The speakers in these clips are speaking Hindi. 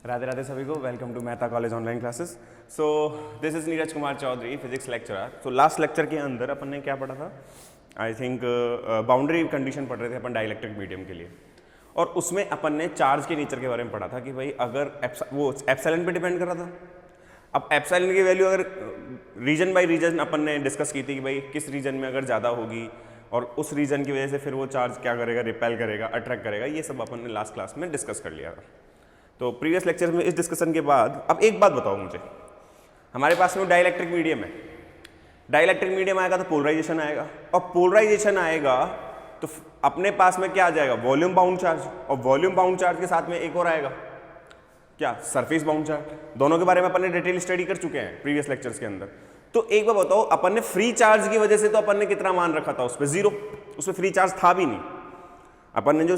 राधे राधे सभी को। Welcome to Mehta college online classes. So this is Neeraj Kumar Chaudhary, physics lecturer. So last lecture के अंदर अपन ने क्या पढ़ा था? आई थिंक बाउंड्री कंडीशन पढ़ रहे थे अपन डाइलेक्ट्रिक मीडियम के लिए, और उसमें अपन ने चार्ज के नेचर के बारे में पढ़ा था कि भाई अगर वो एप्सिलॉन पे डिपेंड कर रहा था। अब एप्सिलॉन की वैल्यू अगर रीजन बाय रीजन अपन ने डिस्कस की थी कि भाई किस रीजन में अगर ज़्यादा होगी और उस रीजन की वजह से फिर वो चार्ज क्या करेगा, रिपेल करेगा, अट्रैक्ट करेगा, ये सब अपन ने लास्ट क्लास में डिस्कस कर लिया था। तो प्रीवियस लेक्चर में इस डिस्कशन के बाद अब एक बात बताओ मुझे, हमारे पास में डाइलेक्ट्रिक मीडियम है। डाइलेक्ट्रिक मीडियम आएगा तो पोलराइजेशन आएगा, और पोलराइजेशन आएगा तो अपने पास में क्या आ जाएगा? वॉल्यूम बाउंड चार्ज, और वॉल्यूम बाउंड चार्ज के साथ में एक और आएगा क्या? Surface bound charge. दोनों के बारे में अपन ने डिटेल स्टडी कर चुके हैं प्रीवियस लेक्चर्स के अंदर। तो एक बार बताओ, अपन ने फ्री चार्ज की वजह से तो अपन ने कितना मान रखा था उस पर? 0। उसमें फ्री चार्ज था भी नहीं। अपन ने जो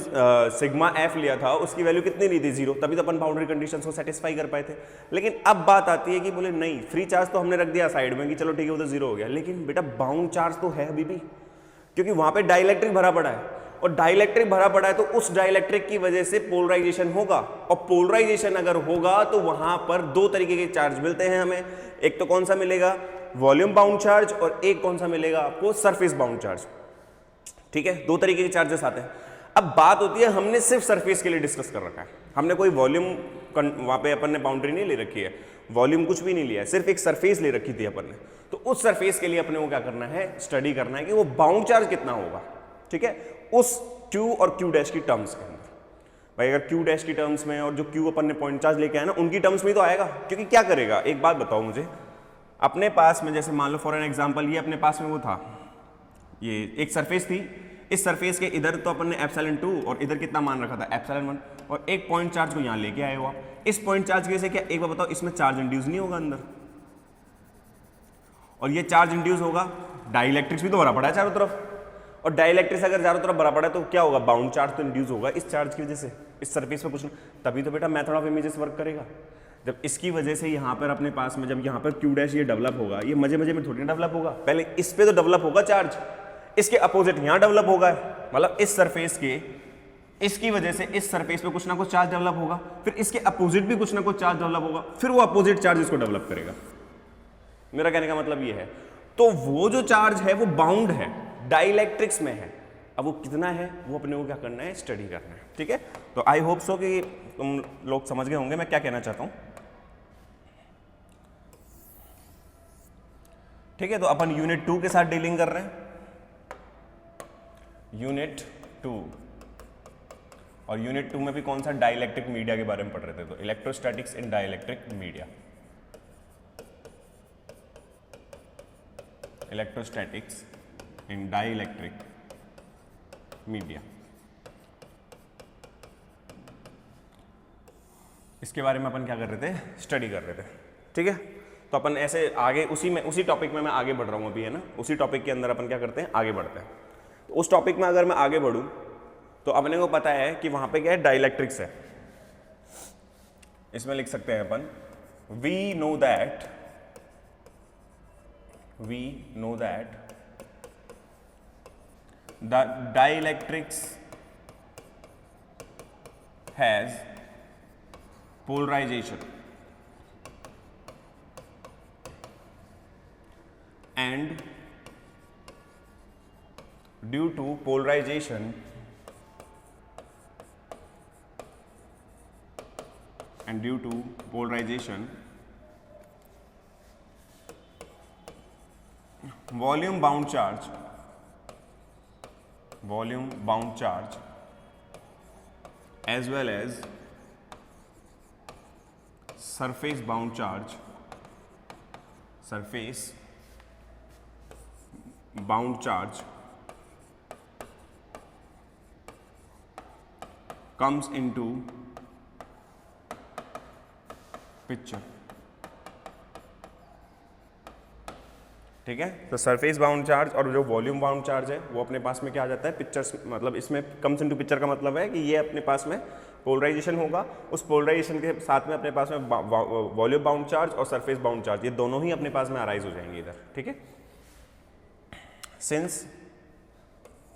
सिग्मा एफ लिया था उसकी वैल्यू कितनी ली थी? 0। तभी तो अपन बाउंड्री कंडीशंस को सेटिस्फाई कर पाए थे। लेकिन अब बात आती है कि बोले नहीं, फ्री चार्ज तो हमने रख दिया साइड में कि चलो ठीक है वो तो 0 हो गया, लेकिन बेटा बाउंड चार्ज तो है अभी भी, क्योंकि वहां पे डाइलेक्ट्रिक भरा पड़ा है, और डाइलेक्ट्रिक भरा पड़ा है तो उस डाइलेक्ट्रिक की वजह से पोलराइजेशन होगा, और पोलराइजेशन अगर होगा तो वहां पर दो तरीके के चार्ज मिलते हैं हमें। एक तो कौन सा मिलेगा? वॉल्यूम बाउंड चार्ज, और एक कौन सा मिलेगा आपको? Surface bound charge. ठीक है, दो तरीके के चार्जेस आते हैं। अब बात होती है, हमने सिर्फ सरफेस के लिए डिस्कस कर रखा है, हमने कोई वॉल्यूम वहां पे अपन ने बाउंड्री नहीं ले रखी है, वॉल्यूम कुछ भी नहीं लिया है, सिर्फ एक सरफेस ले रखी थी अपन ने। तो उस सरफेस के लिए अपने को क्या करना है? स्टडी करना है कि वो बाउंड चार्ज कितना होगा। ठीक है, उस Q और Q डैश की टर्म्स के अंदर। भाई अगर Q डैश की टर्म्स में और जो Q अपन ने पॉइंट चार्ज लेके आया ना, उनकी टर्म्स में तो आएगा। क्योंकि क्या करेगा, एक बात बताओ मुझे, अपने पास में जैसे मान लो फॉर एन एग्जांपल ये अपने पास में वो था, ये एक सरफेस थी, इस सरफेस के इधर तो अपन ने एप्सिलॉन 2 और इधर कितना मान रखा था? एप्सिलॉन 1, और एक पॉइंट चार्ज को यहां लेके आए हो आप। इस पॉइंट चार्ज की वजह से क्या, एक बार बताओ, इसमें चार्ज इंड्यूस नहीं होगा अंदर? और ये चार्ज इंड्यूस होगा, डाइलेक्ट्रिक्स भी तो भरा पड़ा है चारों तरफ, और डाइलेक्ट्रिक्स अगर चारों तरफ भरा पड़ा है तो क्या होगा? बाउंड चार्ज तो इंड्यूस होगा इस चार्ज की वजह से, इस सरफेस पे कुछ, तभी तो बेटा मेथड ऑफ इमेजेस वर्क करेगा। जब इसकी वजह से यहाँ पर अपने पास में, जब यहाँ पर Q डैश ये डेवलप होगा, ये मजे मजे में थोड़ी डेवलप होगा, पहले इस पे तो डेवलप होगा चार्ज, इसके अपोजिट यहाँ डेवलप होगा, मतलब इस सरफेस के, इसकी वजह से इस सरफेस पे कुछ ना कुछ चार्ज डेवलप होगा, फिर इसके अपोजिट भी कुछ ना कुछ चार्ज डेवलप होगा, फिर वो अपोजिट चार्ज इसको डेवलप करेगा। मेरा कहने का मतलब ये है, तो वो जो चार्ज है वो बाउंड है, डाइलेक्ट्रिक्स में है। अब वो कितना है वो अपने को क्या करना है? स्टडी करना है। ठीक है, तो आई होप सो कि तुम लोग समझ गए होंगे मैं क्या कहना चाहता हूं। ठीक है, तो अपन यूनिट 2 के साथ डीलिंग कर रहे हैं, यूनिट 2, और यूनिट 2 में भी कौन सा? डाइलेक्ट्रिक मीडिया के बारे में पढ़ रहे थे, तो इलेक्ट्रोस्टैटिक्स इन डाइलेक्ट्रिक मीडिया, इलेक्ट्रोस्टैटिक्स इन डाइलेक्ट्रिक मीडिया, इसके बारे में अपन क्या कर रहे थे? स्टडी कर रहे थे। ठीक है, तो अपन ऐसे आगे उसी टॉपिक में मैं आगे बढ़ रहा हूं अभी, है ना, उसी टॉपिक के अंदर अपन क्या करते हैं? आगे बढ़ते हैं। तो उस टॉपिक में अगर मैं आगे बढ़ूं तो अपने को पता है कि वहां पे क्या है? डाइलेक्ट्रिक्स है। इसमें लिख सकते हैं अपन, we know that the dielectrics has polarization and due to polarization volume bound charge as well as surface bound charge comes into picture। ठीक है, तो सरफेस बाउंड चार्ज और जो वॉल्यूम बाउंड चार्ज है वो अपने पास में क्या आ जाता है? पिक्चर्स, मतलब इसमें कम्स इनटू पिक्चर का मतलब है कि ये अपने पास में पोलराइजेशन होगा, उस पोलराइजेशन के साथ में अपने पास में वॉल्यूम बाउंड चार्ज और सरफेस बाउंड चार्ज, ये दोनों ही अपने पास में अराइज हो जाएंगे इधर। ठीक है,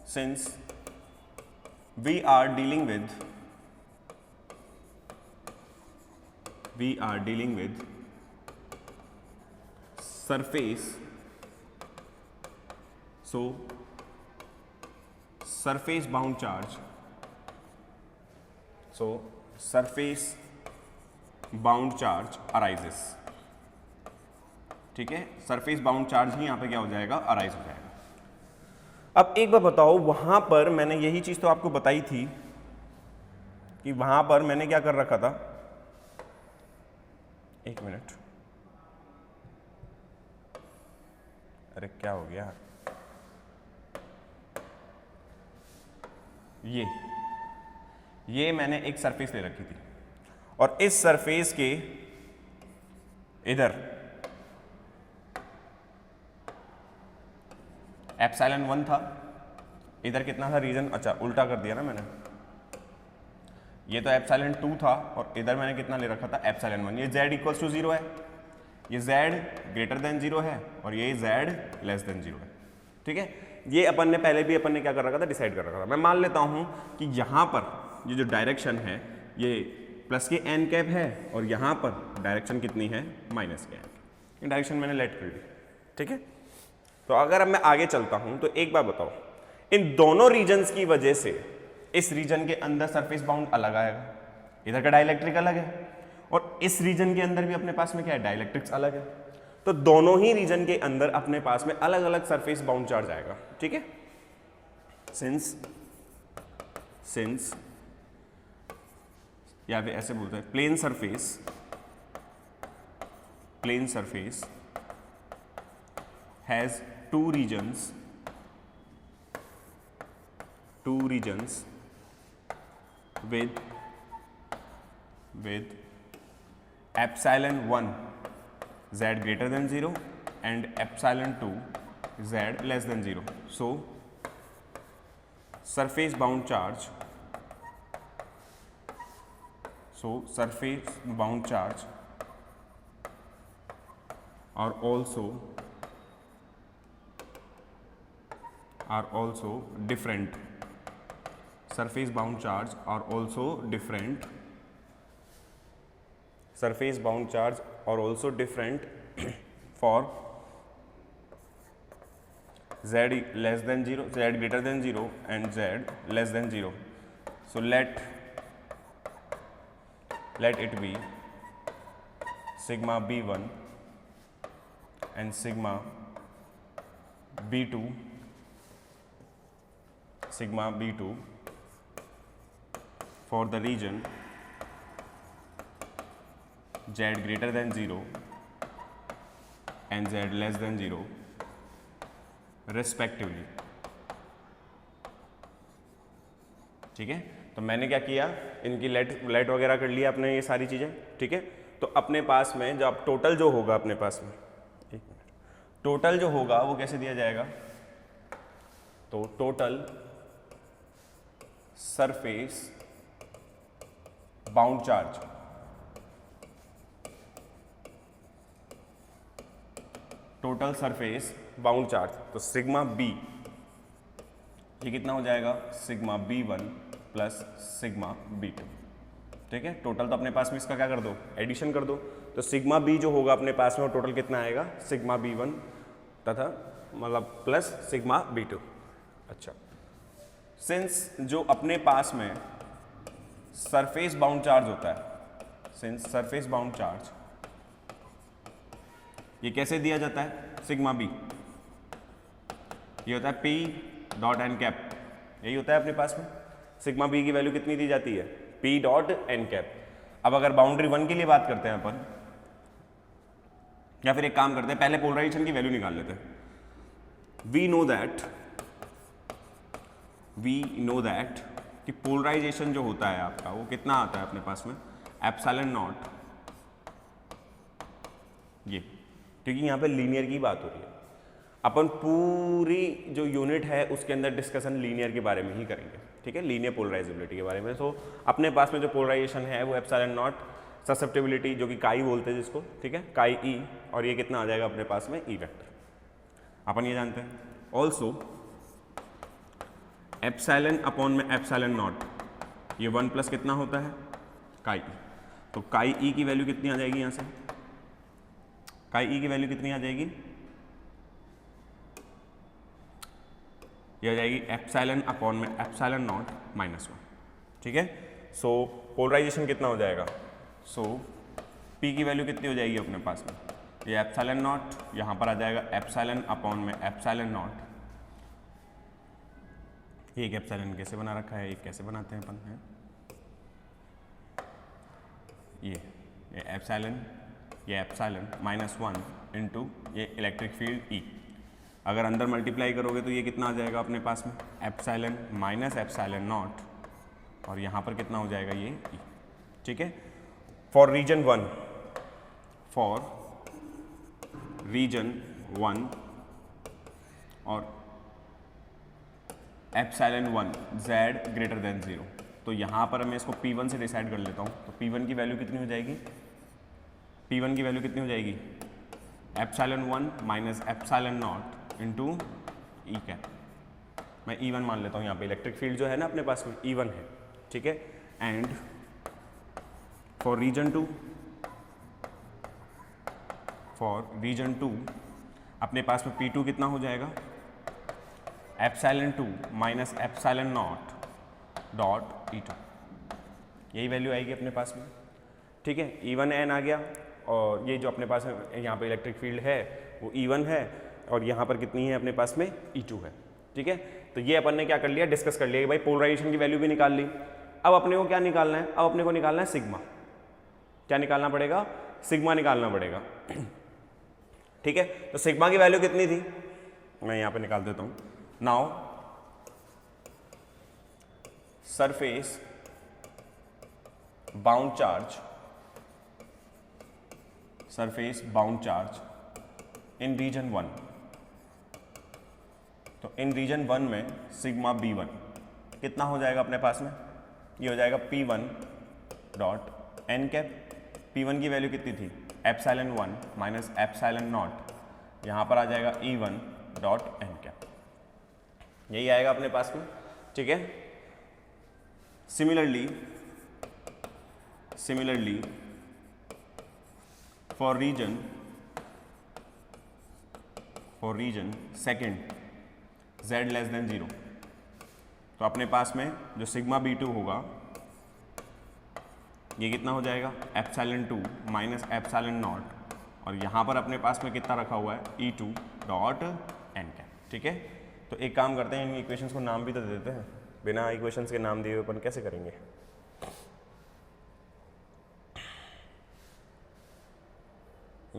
since we are dealing with we are dealing with surface, so surface bound charge, so surface bound charge arises, ठीक है, सरफेस बाउंड चार्ज ही यहां पे क्या हो जाएगा, अराइज हो जाएगा। अब एक बार बताओ, वहां पर मैंने यही चीज तो आपको बताई थी कि वहां पर मैंने क्या कर रखा था, एक मिनट, अरे क्या हो गया, ये मैंने एक सरफेस ले रखी थी और इस सरफेस के इधर एप्सिलॉन 1 था, इधर कितना था रीजन, अच्छा उल्टा कर दिया ना मैंने, ये तो एप्सिलॉन 2 था और इधर मैंने कितना ले रखा था, एप्सिलॉन 1। ये z इक्वल्स टू 0 है, ये z ग्रेटर देन 0 है और ये z लेस देन 0 है, ठीक है। ये अपन ने पहले भी अपन ने क्या कर रखा था, डिसाइड कर रखा था। मैं मान लेता हूं कि यहां पर ये जो डायरेक्शन है ये प्लस के एन कैप है और यहाँ पर डायरेक्शन कितनी है, माइनस के एन, ये डायरेक्शन मैंने लेट कर ली, ठीक है। तो अगर अब मैं आगे चलता हूँ तो एक बार बताओ, इन दोनों रीजन्स की वजह से इस रीजन के अंदर सरफेस बाउंड अलग आएगा, इधर का डाइलेक्ट्रिक अलग है और इस रीजन के अंदर भी अपने पास में क्या है, डाइलेक्ट्रिक्स अलग है, तो दोनों ही रीजन के अंदर अपने पास में अलग अलग सरफेस बाउंड चार्ज आएगा, ठीक है। सिंस या फिर ऐसे बोलते हैं plane surface has two regions with epsilon 1 z greater than 0 and epsilon 2 z less than 0. So surface bound charge are also different. Surface bound charge are also different. Surface bound charge are also different for z less than 0, z greater than 0 and z less than 0. So let it be sigma b1 and sigma b2 for the region z greater than 0 and z less than 0 respectively, ठीक है। तो मैंने क्या किया, इनकी लेट वगैरह कर लिया अपने ये सारी चीज़ें, ठीक है। तो अपने पास में जब टोटल जो होगा अपने पास में, एक मिनट, टोटल जो होगा वो कैसे दिया जाएगा, तो total surface bound charge, total surface bound charge, तो सिग्मा बी, ये कितना हो जाएगा, sigma b1 plus sigma b2, ठीक है। टोटल तो अपने पास में इसका क्या कर दो, एडिशन कर दो, तो सिग्मा b जो होगा अपने पास में वो टोटल कितना आएगा, सिग्मा b1 तथा मतलब प्लस सिग्मा b2। अच्छा, सिंस जो अपने पास में सरफेस बाउंड चार्ज होता है, सिंस सरफेस बाउंड चार्ज ये कैसे दिया जाता है, सिग्मा बी, ये होता है p डॉट एन कैप, यही होता है अपने पास में। सिग्मा बी की वैल्यू कितनी दी जाती है, p डॉट एन कैप। अब अगर बाउंड्री 1 के लिए बात करते हैं अपन, या फिर एक काम करते हैं, पहले पोलराइजेशन की वैल्यू निकाल लेते हैं। वी नो दैट कि पोलराइजेशन जो होता है आपका वो कितना आता है अपने पास में, एप्सिलॉन नॉट, ये, क्योंकि यहाँ पे लीनियर की बात हो रही है, अपन पूरी जो यूनिट है उसके अंदर डिस्कशन लीनियर के बारे में ही करेंगे, ठीक है, लीनियर पोलराइजेबिलिटी के बारे में। तो अपने पास में जो पोलराइजेशन है वो एप्सिलॉन नॉट, ससेप्टिबिलिटी जो कि काई बोलते हैं जिसको, ठीक है, काई ई, और ये कितना आ जाएगा अपने पास में, ई वेक्टर, अपन ये जानते हैं। ऑल्सो एप्सिलॉन अपॉन में एप्सिलॉन नॉट, ये 1 प्लस कितना होता है, काई ई। तो काई ई की वैल्यू कितनी आ जाएगी यहाँ से, काई ई की वैल्यू कितनी आ जाएगी, ये आ जाएगी एप्सिलॉन अपॉन में एप्सिलॉन नॉट माइनस 1, ठीक है। सो पोलराइजेशन कितना हो जाएगा, सो पी की वैल्यू कितनी हो जाएगी अपने पास में, ये एप्सिलॉन नॉट, यहाँ पर आ जाएगा एप्सिलॉन अपॉन में एप्सिलॉन नॉट। एक एप्सिलॉन कैसे बना रखा है, एक कैसे बनाते हैं अपन है, ये एप्सिलॉन माइनस 1 इंटू ये इलेक्ट्रिक फील्ड ई। अगर अंदर मल्टीप्लाई करोगे तो ये कितना आ जाएगा अपने पास में, एप्सिलॉन माइनस एप्सिलॉन नॉट, और यहाँ पर कितना हो जाएगा ये ई, ठीक है। फॉर रीजन 1 और एप्सिलॉन 1 z ग्रेटर देन 0, तो यहाँ पर मैं इसको P1 से डिसाइड कर लेता हूँ। तो P1 की वैल्यू कितनी हो जाएगी, P1 की वैल्यू कितनी हो जाएगी, epsilon 1 minus epsilon not into E cap. मैं E1 मान लेता हूँ यहाँ पे, इलेक्ट्रिक फील्ड जो है ना अपने पास में E1 है, ठीक है। एंड फॉर रीजन 2 अपने पास में P2 कितना हो जाएगा, epsilon 2 minus epsilon not dot E2, यही वैल्यू आएगी अपने पास में, ठीक है। E1 n आ गया, और ये जो अपने पास यहाँ पे इलेक्ट्रिक फील्ड है वो E1 है, और यहाँ पर कितनी है अपने पास में E2 है, ठीक है। तो ये अपन ने क्या कर लिया, डिस्कस कर लिया कि भाई पोलराइजेशन की वैल्यू भी निकाल ली। अब अपने को क्या निकालना है, अब अपने को निकालना है सिग्मा। क्या निकालना पड़ेगा, सिग्मा निकालना पड़ेगा, ठीक है। तो सिग्मा की वैल्यू कितनी थी, मैं यहाँ पे निकाल देता हूँ। Now surface bound charge in region 1, तो इन रीजन 1 में सिग्मा B1 कितना हो जाएगा अपने पास में, ये हो जाएगा P1 dot n cap. P1 की वैल्यू कितनी थी, एप्सिलॉन 1 माइनस एप्सिलॉन नॉट, यहाँ पर आ जाएगा E1 डॉट n कैप, यही आएगा अपने पास में, ठीक है। Similarly for region second z less than 0, तो अपने पास में जो सिग्मा B2 होगा ये कितना हो जाएगा, एप्सिलॉन 2 माइनस एप्सिलॉन नॉट, और यहाँ पर अपने पास में कितना रखा हुआ है, E2 डॉट n कैप, ठीक है। तो एक काम करते हैं, इन इक्वेशंस को नाम भी तो दे देते हैं, बिना इक्वेशंस के नाम दिए हुए अपन कैसे करेंगे।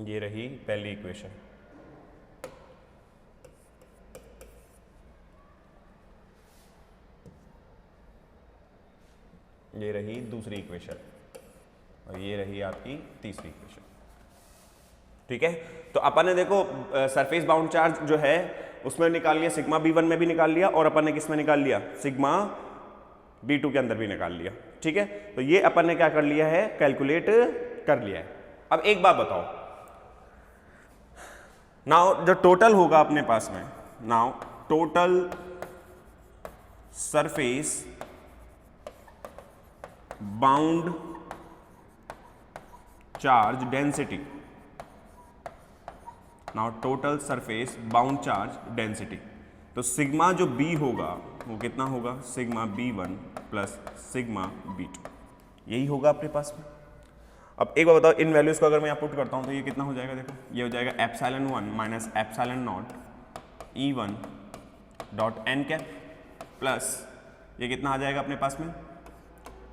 ये रही पहली इक्वेशन, ये रही दूसरी इक्वेशन, और ये रही आपकी तीसरी इक्वेशन, ठीक है। तो अपन ने देखो सरफेस बाउंड चार्ज जो है उसमें निकाल लिया, सिग्मा B1 में भी निकाल लिया, और अपन ने किस में निकाल लिया, सिग्मा B2 के अंदर भी निकाल लिया, ठीक है। तो ये अपन ने क्या कर लिया है, कैलकुलेट कर लिया है। अब एक बात बताओ, नाउ जो टोटल होगा अपने पास में, now total surface bound charge density, now total surface bound charge density, तो सिग्मा जो B होगा वो कितना होगा, sigma B1 plus sigma B2, यही होगा अपने पास में। अब एक बार बताओ, इन वैल्यूज को अगर मैं यहाँ पुट करता हूँ तो ये कितना हो जाएगा, देखो ये हो जाएगा epsilon 1 minus epsilon not E1 dot n cap, plus ये कितना आ जाएगा अपने पास में,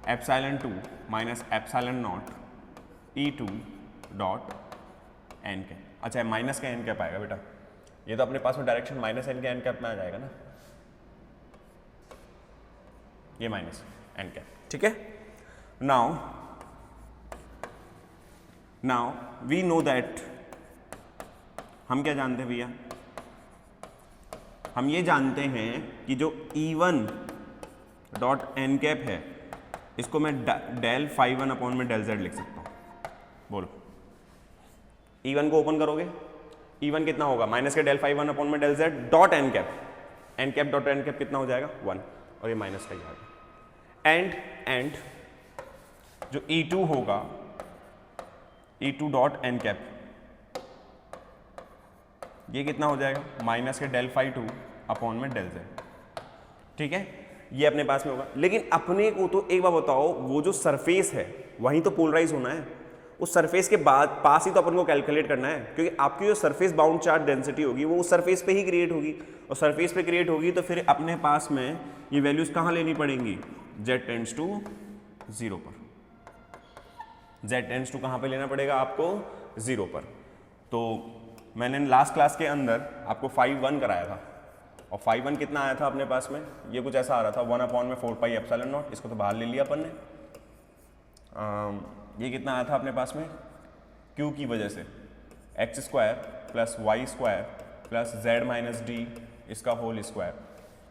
epsilon 2 minus epsilon not E2 dot n cap. अच्छा, माइनस का n कैप आएगा बेटा, ये तो अपने पास में डायरेक्शन माइनस n के n कैप में आ जाएगा ना, ये माइनस n कैप, ठीक है। नाउ वी नो दैट, हम क्या जानते हैं भैया, हम ये जानते हैं कि जो E1 डॉट n कैप है इसको मैं डेल फाई 1 अपॉन में डेल z लिख सकता हूँ। बोलो, E1 को ओपन करोगे, E1 कितना होगा, माइनस के डेल फाई 1 अपॉन में del z dot n cap dot n cap कितना हो जाएगा 1, और ये माइनस का ही आएगा। एंड जो E2 होगा ई टू डॉट एन कैप, ये कितना हो जाएगा माइनस के डेल फाई टू अपॉन में डेल जेड। ठीक है, ये अपने पास में होगा। लेकिन अपने को तो एक बार बताओ, वो जो सरफेस है वहीं तो पोलराइज होना है, उस सरफेस के बाद पास ही तो अपन को कैलकुलेट करना है, क्योंकि आपकी जो सरफेस बाउंड चार्ज डेंसिटी होगी वो उस सरफेस पे ही क्रिएट होगी, और सरफेस पे क्रिएट होगी तो फिर अपने पास में ये वैल्यूज कहाँ लेनी पड़ेंगी, z टेंड्स टू 0 पर। z टेंड्स टू कहाँ पे लेना पड़ेगा आपको 0 पर। तो मैंने लास्ट क्लास के अंदर आपको 5-1 कराया था, और 5-1 कितना आया था अपने पास में, ये कुछ ऐसा आ रहा था 1/4 पाई एप्सिलॉन नॉट, इसको तो बाहर ले लिया अपन ने। ये कितना आया था अपने पास में q की वजह से x square plus y square plus z minus d इसका होल स्क्वायर,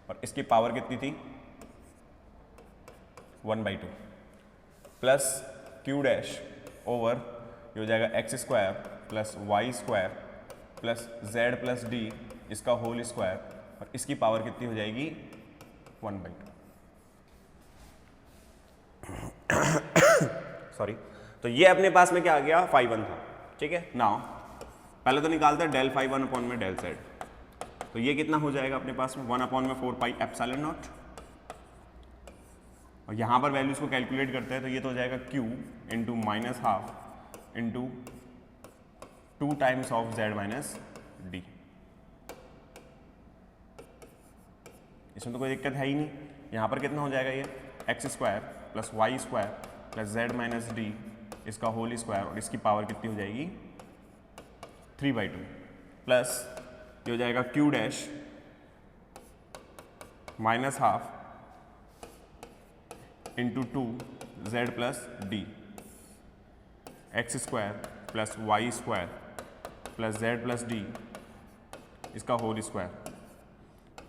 और इसकी पावर कितनी थी 1/2 प्लस q डैश ओवर ये हो जाएगा x square plus y square plus z plus d इसका होल स्क्वायर, और इसकी पावर कितनी हो जाएगी 1/2। सॉरी, तो ये अपने पास में क्या आ गया 5-1 था। ठीक है, नाउ पहले तो निकालते हैं डेल 5-1 अपॉन में डेल जेड, तो ये कितना हो जाएगा अपने पास में 1/4 पाई एप्सिलॉन नॉट, और यहाँ पर वैल्यूज को कैलकुलेट करते हैं तो ये तो हो जाएगा q into minus half into 2 times of z minus D. इसमें तो कोई दिक्कत है ही नहीं। यहाँ पर कितना हो जाएगा ये x square plus y square plus z minus d इसका होल स्क्वायर, और इसकी पावर कितनी हो जाएगी 3/2 प्लस ये हो जाएगा q dash minus half into 2z plus d, x square plus y square plus z plus d इसका होल स्क्वायर,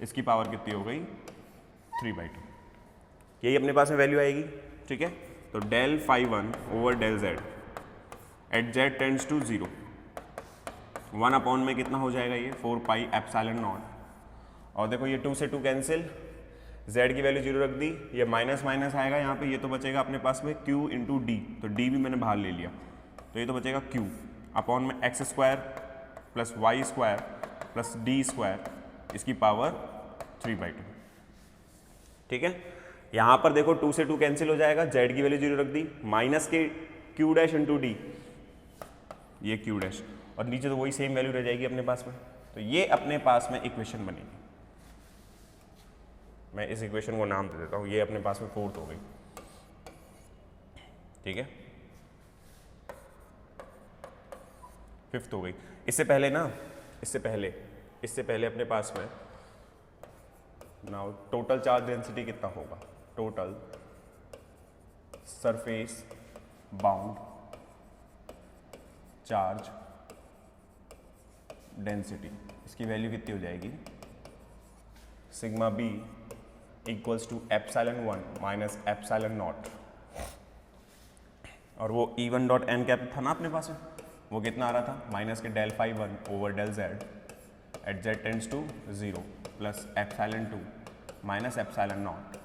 इसकी पावर कितनी हो गई 3/2। यही अपने पास में वैल्यू आएगी। ठीक है, तो del 5-1 over del z at z tends to 0 1/, में कितना हो जाएगा ये 4 पाई एप्सिलॉन नॉट, और देखो ये 2 से 2 कैंसिल, z की वैल्यू 0 रख दी, ये माइनस माइनस आएगा यहाँ पे, ये तो बचेगा अपने पास में q इंटू डी, तो d भी मैंने बाहर ले लिया, तो ये तो बचेगा q अपॉन में x square plus y square plus D square इसकी पावर 3/2। ठीक है, यहाँ पर देखो 2 से 2 कैंसिल हो जाएगा, z की वैल्यू 0 रख दी, माइनस के q डैश इंटू डी, ये q डैश, और नीचे तो वही सेम वैल्यू रह जाएगी अपने पास में। तो ये अपने पास में इक्वेशन बनेगी। मैं इस इक्वेशन को नाम दे देता हूँ, ये अपने पास में 4th हो गई। ठीक है, 5th हो गई। इससे पहले ना, इससे पहले अपने पास में नाउ टोटल चार्ज डेंसिटी कितना होगा, total surface bound charge density, इसकी वैल्यू कितनी हो जाएगी sigma b equals to epsilon 1 minus epsilon not, और वो E1 डॉट एन कैप था ना अपने पास में, वो कितना आ रहा था माइनस के del 5-1 over del z at z tends to 0 plus epsilon 2 minus epsilon not,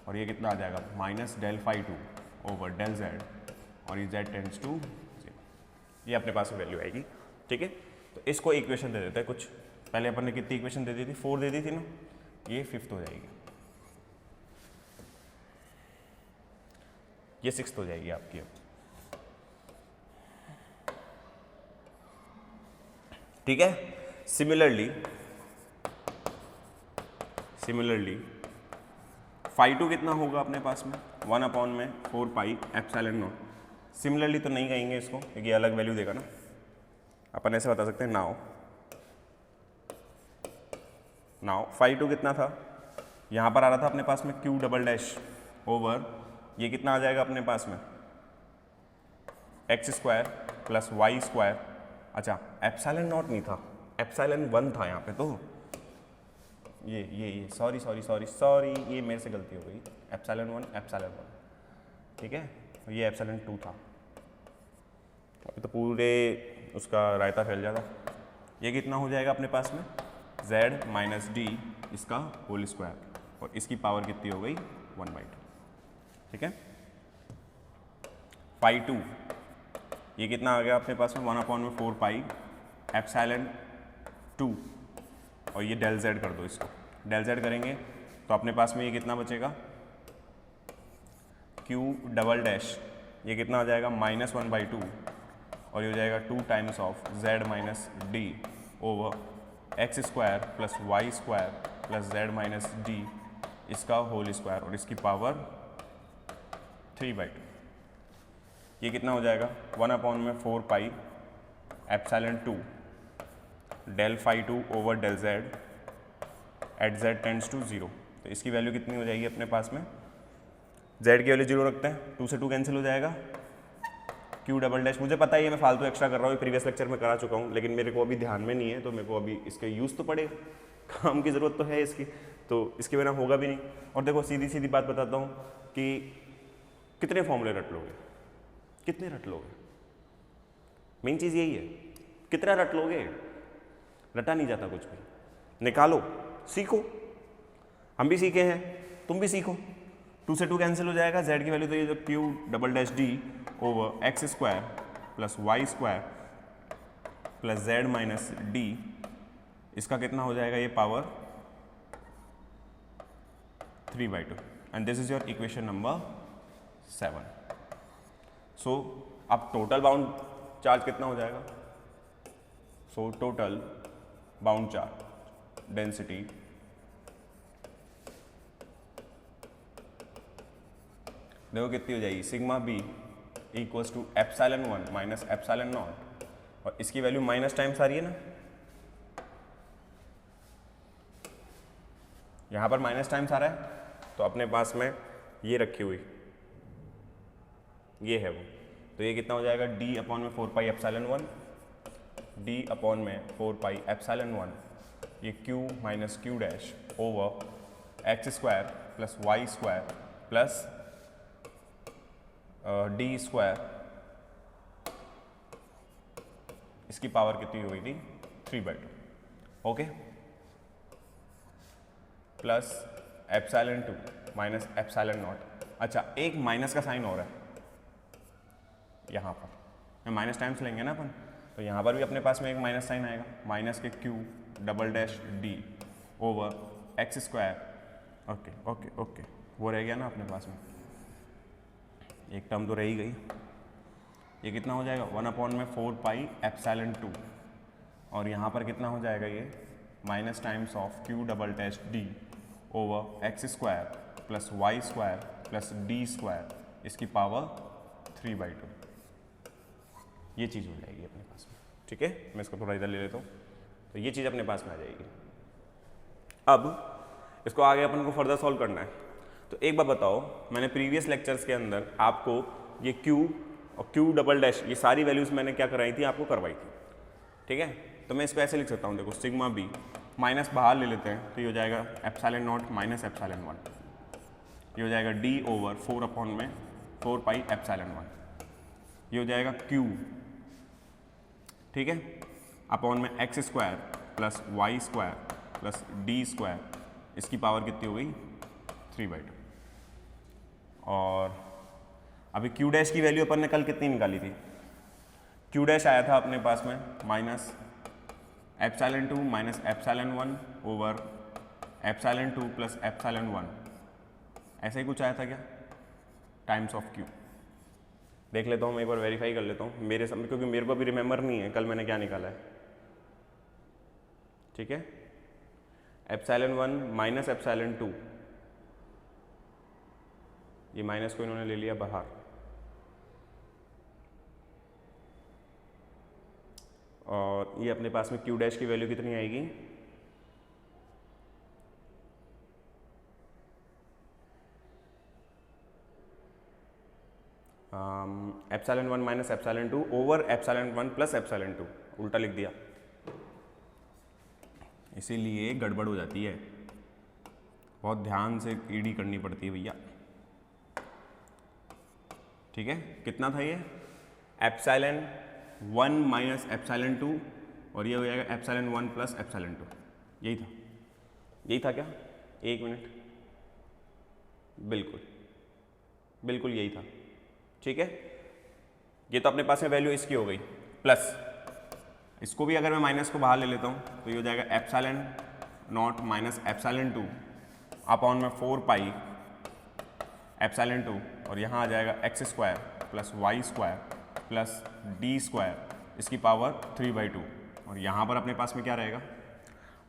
और ये कितना आ जाएगा minus del 5-2 over del z, और ये जेड टेंड्स टू 0, ये अपने पास में वैल्यू आएगी। ठीक है, तो इसको इक्वेशन दे देते हैं कुछ, पहले अपन ने कितनी इक्वेशन दे दी थी 4 दे दी थी ना, ये 5th हो जाएगी, ये 6th हो जाएगी आपकी। अब ठीक है, सिमिलरली φ2 कितना होगा अपने पास में 1/4 पाई एप्सिलॉन नॉट। सिमिलरली तो नहीं कहेंगे इसको क्योंकि अलग वैल्यू देगा ना, अपन ऐसे बता सकते हैं नाउ φ2 कितना था, यहाँ पर आ रहा था अपने पास में q डबल डैश ओवर ये कितना आ जाएगा अपने पास में x square plus y square, अच्छा एप्सिलॉन नॉट नहीं था, एप्सिलॉन 1 था यहाँ पे, तो ये सॉरी ये मेरे से गलती हो गई, एप्सिलॉन 1 ठीक है, ये एप्सिलॉन 2 था, अभी तो पूरे उसका रायता फैल जाता। ये कितना हो जाएगा अपने पास में z माइनस डी इसका होल स्क्वायर, और इसकी पावर कितनी हो गई 1/2। ठीक है, φ2 ये कितना आ गया अपने पास में 1/4 पाई एप्सिलॉन 2, और ये डेल जेड कर दो, इसको डेल जेड करेंगे तो अपने पास में ये कितना बचेगा क्यू डबल डैश, ये कितना आ जाएगा -1/2, और ये हो जाएगा 2 times of z minus d over x square plus y square plus z minus d इसका होल स्क्वायर, और इसकी पावर 3/2। ये कितना हो जाएगा 1/4 pi epsilon 2 del phi 2 over del z at z tends to 0। तो इसकी वैल्यू कितनी हो जाएगी अपने पास में, जेड की वैल्यू 0 रखते हैं, 2 से 2 कैंसिल हो जाएगा, क्यू डबल डैश, मुझे पता ही है मैं फालतू एक्स्ट्रा कर रहा हूँ, प्रीवियस लेक्चर में करा चुका हूँ, लेकिन मेरे को अभी ध्यान में नहीं है, तो मेरे को अभी इसका यूज़ तो पड़ेगा, काम की ज़रूरत तो है इसकी, तो इसके बिना होगा भी नहीं। और देखो सीधी सीधी बात बताता हूँ कि कितने फॉर्मूले रट लोगे, कितने रट लोगे, मेन चीज़ यही है, कितना रट लोगे, रटा नहीं जाता कुछ भी, निकालो, सीखो, हम भी सीखे हैं, तुम भी सीखो। 2 से 2 कैंसिल हो जाएगा, जेड की वैल्यू तो ये जो q double dash d over x square plus y square plus z minus d, इसका कितना हो जाएगा ये power 3/2, and this is your equation number 7। So अब टोटल बाउंड चार्ज कितना हो जाएगा, so total bound charge density देखो कितनी हो जाएगी, sigma b equals to epsilon 1 minus epsilon not, और इसकी वैल्यू माइनस टाइम्स आ रही है ना, यहाँ पर माइनस टाइम्स आ रहा है, तो अपने पास में ये रखी हुई ये है वो, तो ये कितना हो जाएगा d/4 pi epsilon 1, d/4 pi epsilon 1, ये q minus q dash over x square plus y square plus D square, इसकी पावर कितनी हो गई थी 3/2, okay, plus epsilon 2 minus epsilon naught. अच्छा एक माइनस का साइन हो रहा है यहाँ पर, माइनस टाइम्स लेंगे ना अपन, तो यहाँ पर भी अपने पास में एक माइनस साइन आएगा, माइनस के Q double dash d over x square, okay okay okay, वो रह गया ना अपने पास में, एक टर्म तो रह ही गई, ये कितना हो जाएगा 1/4 पाई एप्सिलॉन 2, और यहाँ पर कितना हो जाएगा ये minus times of q double dash d over x square plus y square plus D square, इसकी पावर 3/2, ये चीज़ हो जाएगी अपने पास में, ठीक है, मैं इसको थोड़ा इधर ले लेता हूँ, तो ये चीज़ अपने पास में आ जाएगी। अब इसको आगे अपन को फर्दर सॉल्व करना है, तो एक बात बताओ, मैंने प्रीवियस लेक्चर्स के अंदर आपको ये Q और Q डबल डैश ये सारी वैल्यूज़ मैंने क्या कराई थी, आपको करवाई थी, ठीक है, तो मैं इसको ऐसे लिख सकता हूँ, देखो सिग्मा बी माइनस बाहर ले लेते हैं, तो ये हो जाएगा एप्सिलॉन नॉट माइनस एप्सिलॉन 1, ये हो जाएगा d ओवर 4/4 पाई एप्सिलॉन 1, ये हो जाएगा Q, ठीक है, अपॉन में x square plus y square plus D square, इसकी पावर कितनी हो गई 3/2, और अभी क्यू डैश की वैल्यू अपन ने कल कितनी निकाली थी, क्यू डैश आया था अपने पास में minus epsilon 2 minus epsilon 1 over epsilon 2 plus epsilon 1, ऐसा ही कुछ आया था क्या, टाइम्स ऑफ क्यू, देख लेता हूँ मैं एक बार वेरीफाई कर लेता हूँ मेरे सामने, क्योंकि मेरे को भी रिमेंबर नहीं है कल मैंने क्या निकाला है, ठीक है, एप्सिलॉन 1 माइनस एप्सिलॉन 2, ये माइनस को इन्होंने ले लिया बाहर, और ये अपने पास में क्यू डैश की वैल्यू कितनी आएगी, epsilon 1 minus epsilon 2 over epsilon 1 plus epsilon 2, उल्टा लिख दिया, इसीलिए गड़बड़ हो जाती है, बहुत ध्यान से ईडी करनी पड़ती है भैया, ठीक है, कितना था ये एप्सिलॉन 1 माइनस एप्सिलॉन 2, और ये हो जाएगा एप्सिलॉन 1 प्लस एप्सिलॉन 2, यही था क्या, एक मिनट, बिल्कुल बिल्कुल यही था, ठीक है, ये तो अपने पास में वैल्यू इसकी हो गई, प्लस इसको भी अगर मैं माइनस को बाहर ले लेता हूँ तो ये हो जाएगा epsilon naught minus epsilon 2 upon में 4 पाई एप्सिलॉन 2 और यहाँ आ जाएगा x square plus y square plus D square इसकी पावर 3/2 और यहाँ पर अपने पास में क्या रहेगा,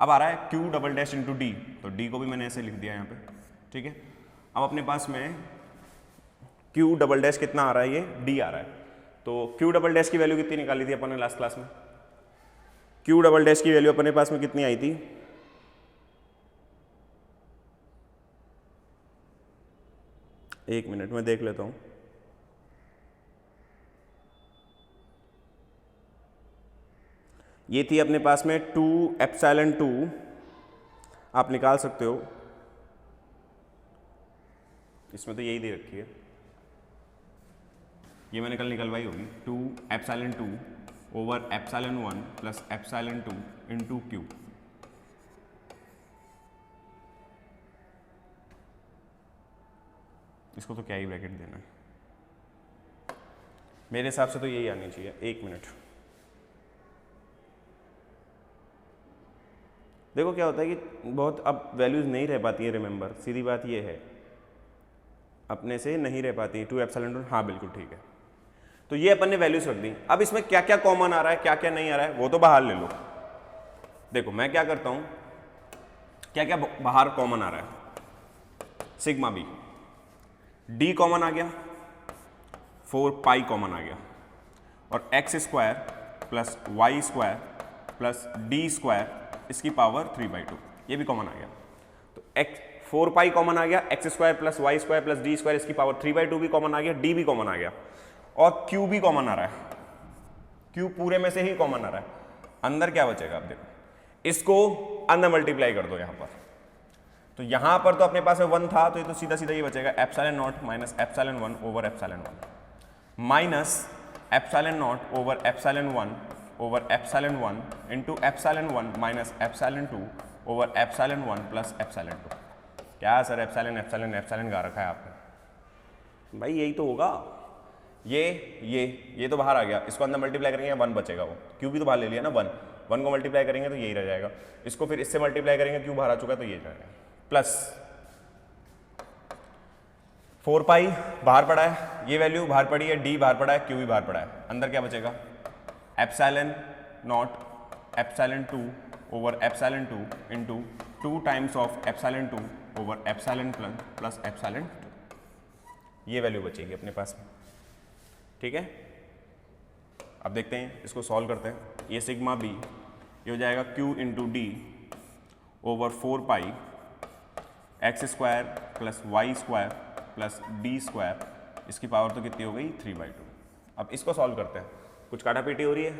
अब आ रहा है Q double dash into D, तो डी को भी मैंने ऐसे लिख दिया यहाँ पे, ठीक है। अब अपने पास में क्यू डबल डैश कितना आ रहा है, ये डी आ रहा है, तो क्यू डबल डैश की वैल्यू कितनी निकाली थी अपन ने लास्ट क्लास में, क्यू डबल डैश की वैल्यू अपने पास में कितनी आई थी, एक मिनट में देख लेता हूँ, ये थी अपने पास में 2 एप्सिलॉन 2, आप निकाल सकते हो, इसमें तो यही दे रखी है, ये मैंने कल निकलवाई होगी, 2 epsilon 2 over epsilon 1 plus epsilon 2 into Q. इसको तो क्या ही ब्रैकेट देना है, मेरे हिसाब से तो यही आनी चाहिए, एक मिनट। देखो क्या होता है कि बहुत अब वैल्यूज़ नहीं रह पाती है, रिमेंबर सीधी बात ये है, अपने से नहीं रह पाती 2 एप्सिलॉन 2, हाँ बिल्कुल ठीक है। तो ये अपन ने वैल्यूज रख दी, अब इसमें क्या क्या कॉमन आ रहा है क्या क्या नहीं आ रहा है वो तो बाहर ले लो। देखो मैं क्या करता हूँ, क्या क्या बाहर कॉमन आ रहा है, सिग्मा बी, डी कॉमन आ गया, 4 पाई कॉमन आ गया, और x square plus y square plus D square इसकी पावर 3/2 ये भी कॉमन आ गया। तो एक्स 4 पाई कॉमन आ गया, x square plus y square plus D square इसकी पावर 3/2 भी कॉमन आ गया, डी भी कॉमन आ गया, और क्यू भी कॉमन आ रहा है, क्यू पूरे में से ही कॉमन आ रहा है। अंदर क्या बचेगा, आप देखो इसको अंदर मल्टीप्लाई कर दो यहाँ पर, तो यहाँ पर तो अपने पास में 1 था, तो ये तो सीधा सीधा ये बचेगा epsilon naught minus epsilon 1 over epsilon 1 minus epsilon not over epsilon 1 over epsilon 1 into epsilon 1 minus epsilon 2 over epsilon 1 plus epsilon 2। क्या सर एप्सिलॉन एप्सिलॉन एप्सिलॉन गा रखा है आपने, भाई यही तो होगा, ये तो बाहर आ गया, इसको अंदर मल्टीप्लाई करेंगे 1 बचेगा, वो क्यू भी तो बाहर ले लिया ना, 1 को मल्टीप्लाई करेंगे तो यही रह जाएगा, इसको फिर इससे मल्टीप्लाई करेंगे, क्यू बाहर आ चुका तो ये जाएगा, प्लस 4 पाई बाहर पड़ा है, ये वैल्यू बाहर पड़ी है, डी बाहर पड़ा है, क्यू भी बाहर पड़ा है, अंदर क्या बचेगा epsilon naught epsilon 2 over epsilon 2 into 2 times of epsilon 2 over epsilon plus epsilon 2, ये वैल्यू बचेगी अपने पास में, ठीक है। अब देखते हैं इसको सॉल्व करते हैं, ये सिग्मा बी ये हो जाएगा Q into D over 4 pi x square plus y square plus D square इसकी पावर तो कितनी हो गई 3/2। अब इसको सॉल्व करते हैं, कुछ काटा पीटी हो रही है,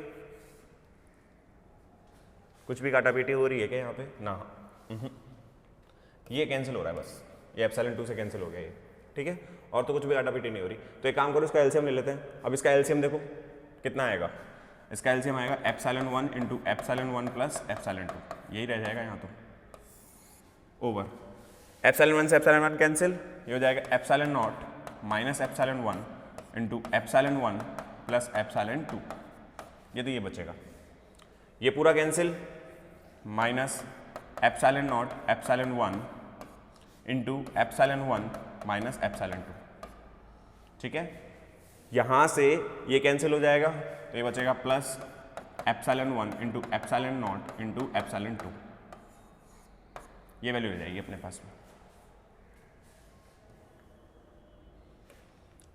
कुछ भी काटा पीटी हो रही है क्या यहाँ पे ना, ये कैंसिल हो रहा है बस, ये एप्सिलॉन 2 से कैंसिल हो गया ये, ठीक है, और तो कुछ भी काटा पीटी नहीं हो रही। तो एक काम करो इसका एलसीएम ले लेते हैं, अब इसका एलसीएम देखो कितना आएगा, इसका एलसीएम आएगा epsilon 1 into epsilon 1 plus epsilon 2, यही रह जाएगा यहाँ तो, ओवर एप्सिलॉन 1 से एप्सिलॉन 1 कैंसिल, ये हो जाएगा epsilon naught minus epsilon 1 into epsilon 1 plus epsilon 2, ये तो ये बचेगा, ये पूरा cancel, minus epsilon naught epsilon 1 into epsilon 1 minus epsilon 2, ठीक है। यहाँ से ये कैंसिल हो जाएगा तो ये बचेगा plus epsilon 1 into epsilon not into epsilon 2, ये वैल्यू हो जाएगी अपने पास में,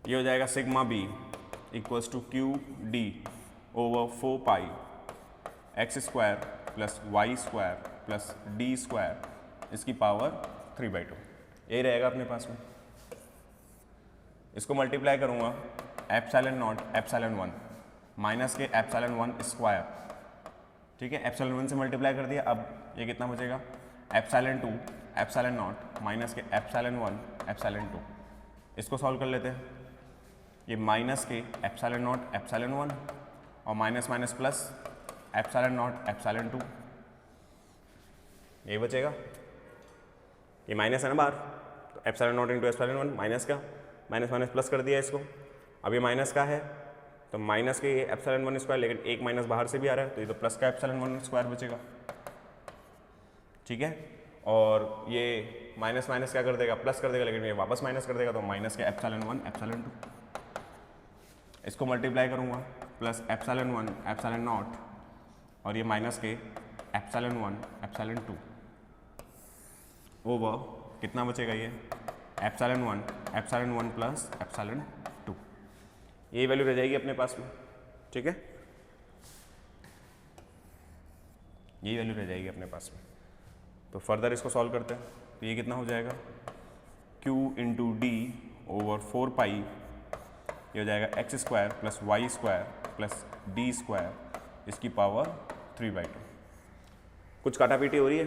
ये हो जाएगा sigma b equals to q D over 4 pi x square plus y square plus D square इसकी पावर 3/2, यही रहेगा अपने पास में। इसको मल्टीप्लाई करूँगा एप्सिलॉन नॉट एप्सिलॉन 1 माइनस के एप्सिलॉन 1 स्क्वायर, ठीक है, एप्सिलॉन 1 से मल्टीप्लाई कर दिया, अब ये कितना बचेगा एप्सिलॉन 2 एप्सिलॉन नॉट माइनस के एप्सिलॉन 1 एप्सिलॉन 2, इसको सॉल्व कर लेते हैं, ये माइनस के एप्सिलॉन नॉट एप्सिलॉन 1 और minus minus plus epsilon naught epsilon 2, यही बचेगा, ये माइनस है ना बाहर, तो epsilon not into epsilon 1 minus का माइनस माइनस प्लस कर दिया इसको, अब ये माइनस का है तो माइनस के एप्सिलॉन 1 स्क्वायर, लेकिन एक माइनस बाहर से भी आ रहा है तो ये तो प्लस का एप्सिलॉन 1 स्क्वायर बचेगा, ठीक है। और ये माइनस माइनस क्या कर देगा, प्लस कर देगा, लेकिन ये वापस माइनस कर देगा, तो माइनस के एप्सिलॉन 1 एप्सिलॉन 2, इसको मल्टीप्लाई करूँगा प्लस एप्सिलॉन 1 एप्सिलॉन नॉट, और ये माइनस के एप्सिलॉन 1 एप्सिलॉन 2 ओवर कितना बचेगा, ये एप्सिलॉन 1 प्लस एप्सिलॉन 2, ये वैल्यू रह जाएगी अपने पास में, ठीक है, यही वैल्यू रह जाएगी अपने पास में। तो फर्दर इसको सॉल्व करते हैं, तो ये कितना हो जाएगा, q into D over 4 pi, ये हो जाएगा x square plus y square plus D square इसकी पावर 3/2। कुछ काटापीटी हो रही है,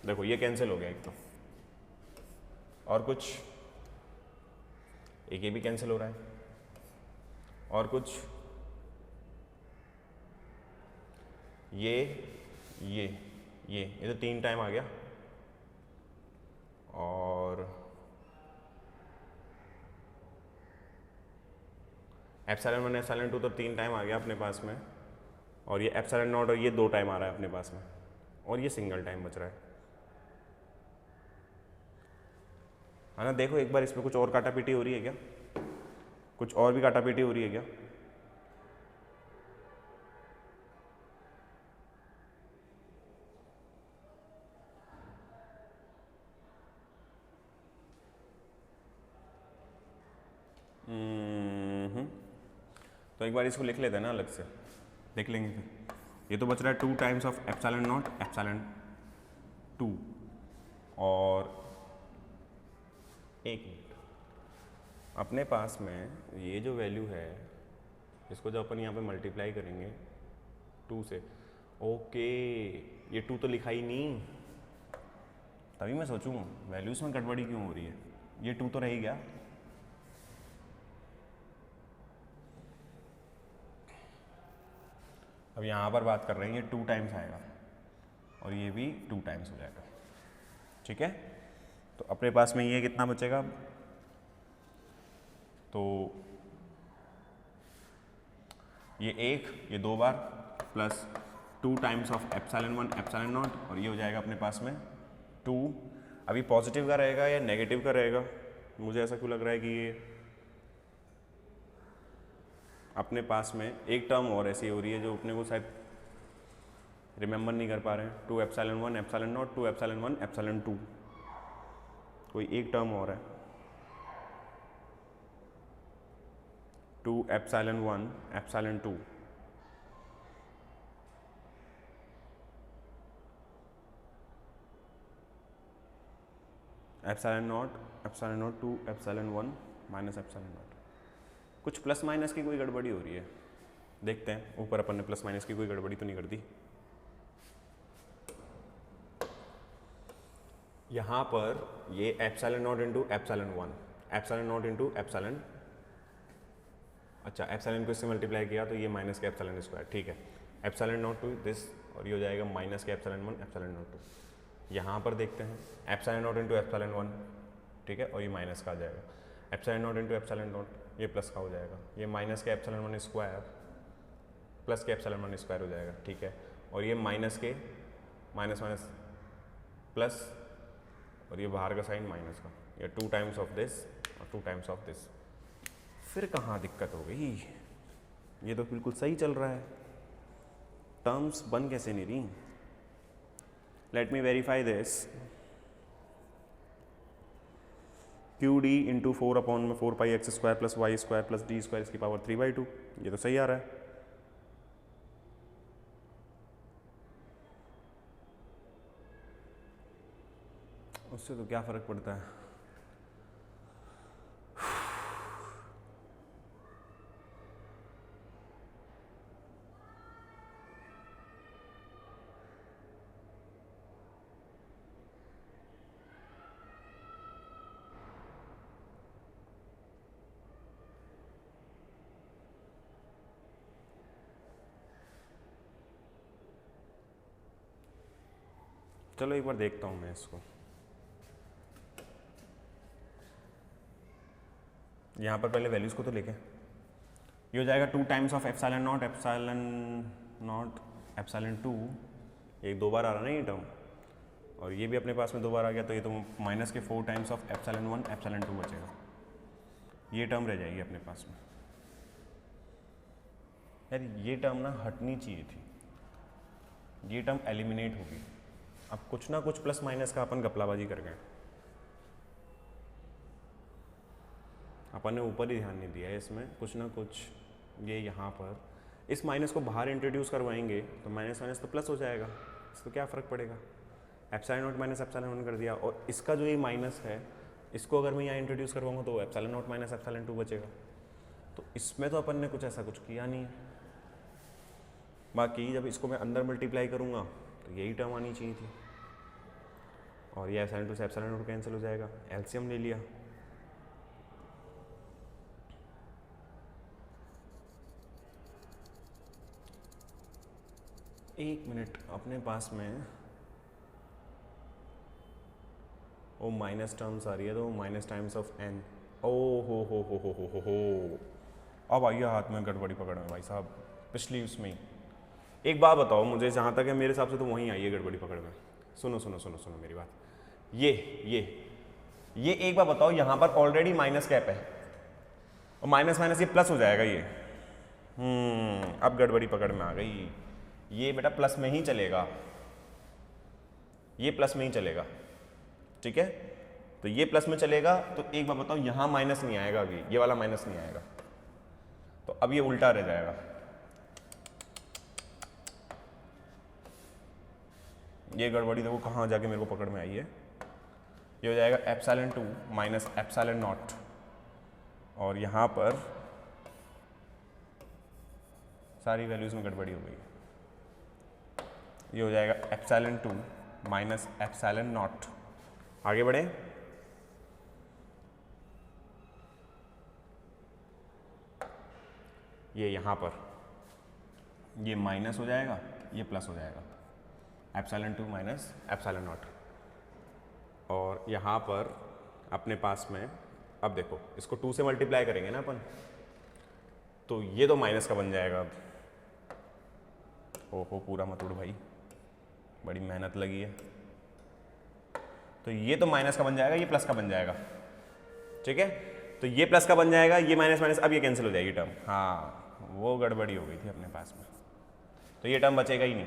देखो ये कैंसिल हो गया एक तो, और कुछ एक ये भी कैंसिल हो रहा है, और कुछ ये तो 3 टाइम आ गया, और एप्सिलॉन 1 एप्सिलॉन 2 तो 3 टाइम आ गया अपने पास में, और ये एप्सिलॉन नॉट और ये 2 टाइम आ रहा है अपने पास में, और ये सिंगल टाइम बच रहा है ना। देखो एक बार इसमें कुछ और काटापीटी हो रही है क्या, कुछ और भी काटापीटी हो रही है क्या, तो एक बार इसको लिख लेते हैं ना अलग से, देख लेंगे फिर। ये तो बच रहा है 2 times of epsilon naught epsilon 2, और एक मिनट, अपने पास में ये जो वैल्यू है इसको जब अपन यहाँ पे मल्टीप्लाई करेंगे 2 से, ओके ये 2 तो लिखा ही नहीं, तभी मैं सोचूं वैल्यूज में गड़बड़ी क्यों हो रही है, ये 2 तो रह ही गया। अब यहाँ पर बात कर रहे हैं ये 2 टाइम्स आएगा, और ये भी 2 टाइम्स हो जाएगा, ठीक है। तो अपने पास में ये कितना बचेगा, तो ये 1 ये 2 बार plus 2 times of epsilon 1 epsilon not, और ये हो जाएगा अपने पास में 2। अभी पॉजिटिव का रहेगा या नेगेटिव का रहेगा, मुझे ऐसा क्यों लग रहा है कि ये अपने पास में एक टर्म और ऐसी हो रही है जो अपने को शायद रिमेंबर नहीं कर पा रहे हैं, 2 epsilon 1 epsilon not 2 epsilon 1 epsilon 2, कोई एक टर्म और है, 2 epsilon 1 epsilon 2, epsilon not 2 epsilon 1 minus epsilon not. कुछ प्लस माइनस की कोई गड़बड़ी हो रही है, देखते हैं ऊपर अपन ने प्लस माइनस की कोई गड़बड़ी तो नहीं कर दी। यहाँ पर ये epsilon not into epsilon 1 epsilon not into epsilon, अच्छा एप्सिलॉन को इससे मल्टीप्लाई किया तो ये माइनस के एप्सिलॉन स्क्वायर, ठीक है, एप्सिलॉन नॉट टू दिस, और ये हो जाएगा माइनस के एप्सिलॉन 1 एप्सिलॉन नॉट 2। यहाँ पर देखते हैं एप्सिलॉन नॉट इंटू एप्सिलॉन 1, ठीक है, और ये माइनस का आ जाएगा, epsilon not into epsilon not ये प्लस का हो जाएगा, ये माइनस के एप्सिलॉन 1 स्क्वायर प्लस के एप्सिलॉन 1 स्क्वायर हो जाएगा, ठीक है, और ये माइनस के माइनस माइनस प्लस, और ये बाहर का साइन माइनस का, ये 2 टाइम्स ऑफ दिस और 2 टाइम्स ऑफ दिस। फिर कहाँ दिक्कत हो गई, ये तो बिल्कुल सही चल रहा है, टर्म्स बन कैसे नहीं रही। Let me verify this, Q D into 4 upon में 4 pi x square plus y square plus D square इसकी पावर 3/2, ये तो सही आ रहा है। उससे तो क्या फर्क पड़ता है, चलो एक बार देखता हूँ मैं इसको, यहाँ पर पहले वैल्यूज़ को तो लेके, ये हो जाएगा 2 times of epsilon naught epsilon 2, एक 2 बार आ रहा ना ये टर्म, और ये भी अपने पास में 2 बार आ गया, तो ये तो माइनस के 4 टाइम्स ऑफ एप्सिलॉन 1 एप्सिलॉन 2 बचेगा, ये टर्म रह जाएगी अपने पास में। यार ये टर्म ना हटनी चाहिए थी, ये टर्म एलिमिनेट होगी। अब कुछ ना कुछ प्लस माइनस का अपन गपलाबाजी कर गए, अपन ने ऊपर ही ध्यान नहीं दिया है इसमें, कुछ ना कुछ ये यहाँ पर इस माइनस को बाहर इंट्रोड्यूस करवाएंगे तो माइनस माइनस तो प्लस हो जाएगा, इसको क्या फ़र्क पड़ेगा। एप्सिलॉन नॉट माइनस एप्सिलॉन 1 कर दिया, और इसका जो ये माइनस है इसको अगर मैं यहाँ इंट्रोड्यूस करवाऊंगा तो एप्सिलॉन नॉट माइनस एप्सिलॉन 2 बचेगा। तो इसमें तो अपन ने कुछ ऐसा कुछ किया नहीं है। बाकी जब इसको मैं अंदर मल्टीप्लाई करूँगा तो यही टर्म आनी चाहिए थी, और ये एप्सिलॉन 2 से एप्सिलॉन नॉट कैंसिल हो जाएगा, एलसीएम ले लिया। एक मिनट, अपने पास में वो माइनस टर्म्स आ रही है, तो माइनस टाइम्स ऑफ एन, ओ हो। अब आइए हाथ में गड़बड़ी पकड़ में भाई साहब, पिछली उसमें ही। एक बात बताओ मुझे, जहाँ तक है मेरे हिसाब से तो वहीं आई है गड़बड़ी पकड़ में। सुनो मेरी बात, ये एक बार बताओ, यहाँ पर ऑलरेडी माइनस कैप है और माइनस माइनस ये प्लस हो जाएगा ये। अब गड़बड़ी पकड़ में आ गई। ये बेटा प्लस में ही चलेगा, ये प्लस में ही चलेगा, ठीक है। तो ये प्लस में चलेगा, तो एक बार बताओ यहाँ माइनस नहीं आएगा, अभी ये वाला माइनस नहीं आएगा, तो अब ये उल्टा रह जाएगा। ये गड़बड़ी देखो कहाँ जाके मेरे को पकड़ में आई है। ये हो जाएगा एप्सिलॉन 2 माइनस एप्सिलॉन नॉट, और यहाँ पर सारी वैल्यूज में गड़बड़ी हो गई। ये हो जाएगा एप्सिलॉन 2 माइनस एप्सिलॉन नॉट। आगे बढ़े, ये यहाँ पर ये माइनस हो जाएगा, ये प्लस हो जाएगा, एप्सिलॉन 2 माइनस एप्सिलॉन नॉट। और यहाँ पर अपने पास में अब देखो, इसको 2 से मल्टीप्लाई करेंगे ना अपन, तो ये तो माइनस का बन जाएगा। अब ओहो पूरा मत उड़ भाई, बड़ी मेहनत लगी है। तो ये तो माइनस का बन जाएगा, ये प्लस का बन जाएगा, ठीक है। तो ये प्लस का बन जाएगा, ये माइनस माइनस, अब ये कैंसिल हो जाएगी टर्म। हाँ वो गड़बड़ी हो गई थी अपने पास में, तो ये टर्म बचेगा ही नहीं,